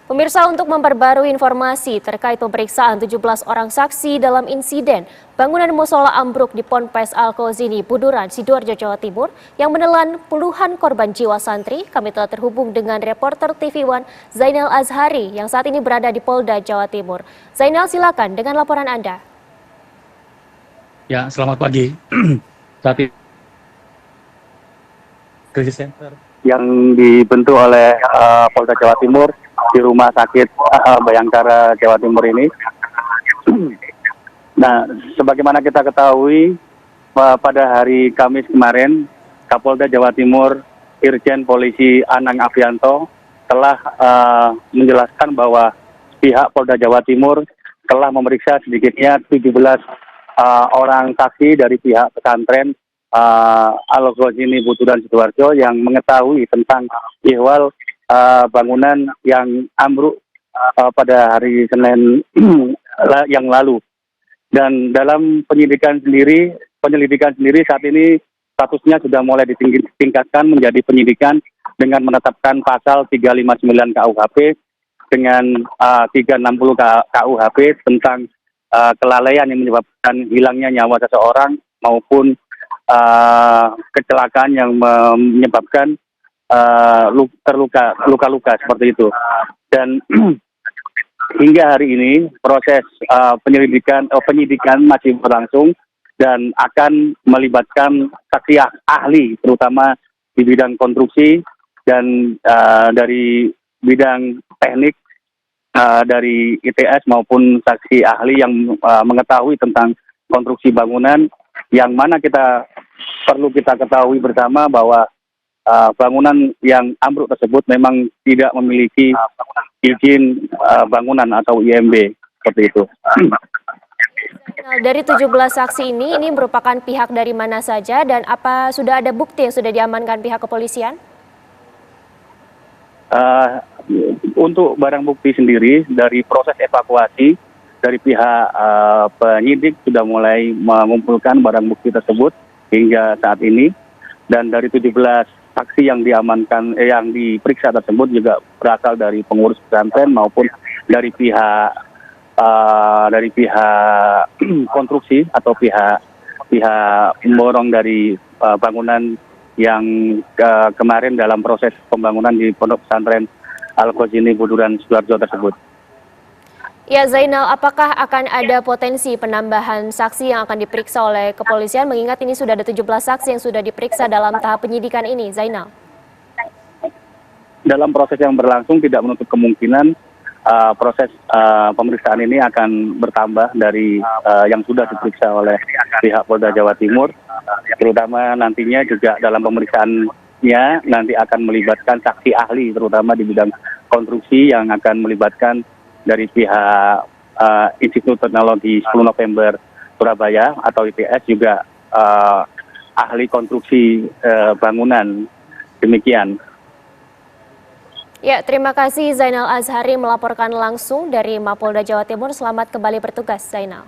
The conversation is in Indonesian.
Pemirsa, untuk memperbarui informasi terkait pemeriksaan 17 orang saksi dalam insiden bangunan musola ambruk di Ponpes Al-Kozini, Buduran, Sidoarjo, Jawa Timur yang menelan puluhan korban jiwa santri, kami telah terhubung dengan reporter TV One Zainal Azhari yang saat ini berada di Polda Jawa Timur. Zainal, silakan dengan laporan Anda. Ya, selamat pagi. Saat ini krisis center yang dibentuk oleh Polda Jawa Timur di Rumah Sakit Bayangkara Jawa Timur ini. Nah, sebagaimana kita ketahui pada hari Kamis kemarin, Kapolda Jawa Timur Irjen Polisi Anang Afianto telah menjelaskan bahwa pihak Polda Jawa Timur telah memeriksa sedikitnya 17 orang saksi dari pihak pesantren Al-Kozini Buduran Sidoarjo yang mengetahui tentang ihwal bangunan yang ambruk pada hari Senin yang lalu. Dan dalam penyelidikan sendiri saat ini statusnya sudah mulai ditingkatkan menjadi penyidikan dengan menetapkan pasal 359 KUHP dengan 360 KUHP tentang kelalaian yang menyebabkan hilangnya nyawa seseorang maupun kecelakaan yang menyebabkan luka-luka seperti itu. Dan hingga hari ini proses penyidikan masih berlangsung dan akan melibatkan saksi ahli terutama di bidang konstruksi dan dari bidang teknik dari ITS maupun saksi ahli yang mengetahui tentang konstruksi bangunan, yang mana perlu kita ketahui bersama bahwa bangunan yang ambruk tersebut memang tidak memiliki izin bangunan atau IMB seperti itu. Nah, dari 17 saksi ini merupakan pihak dari mana saja dan apa sudah ada bukti yang sudah diamankan pihak kepolisian? Untuk barang bukti sendiri dari proses evakuasi dari pihak penyidik sudah mulai mengumpulkan barang bukti tersebut hingga saat ini, dan dari 17 saksi yang diamankan yang diperiksa tersebut juga berasal dari pengurus pesantren maupun dari pihak konstruksi atau pihak pemborong dari bangunan yang kemarin dalam proses pembangunan di Pondok Pesantren Al-Kozini Buduran Sidoarjo tersebut. Ya, Zainal, apakah akan ada potensi penambahan saksi yang akan diperiksa oleh kepolisian mengingat ini sudah ada 17 saksi yang sudah diperiksa dalam tahap penyidikan ini, Zainal? Dalam proses yang berlangsung tidak menutup kemungkinan proses pemeriksaan ini akan bertambah dari yang sudah diperiksa oleh pihak Polda Jawa Timur, terutama nantinya juga dalam pemeriksaannya nanti akan melibatkan saksi ahli terutama di bidang konstruksi yang akan melibatkan dari pihak Institut Teknologi 10 November Surabaya atau ITS, juga ahli konstruksi bangunan. Demikian. Ya, terima kasih Zainal Azhari melaporkan langsung dari Mapolda Jawa Timur. Selamat kembali bertugas, Zainal.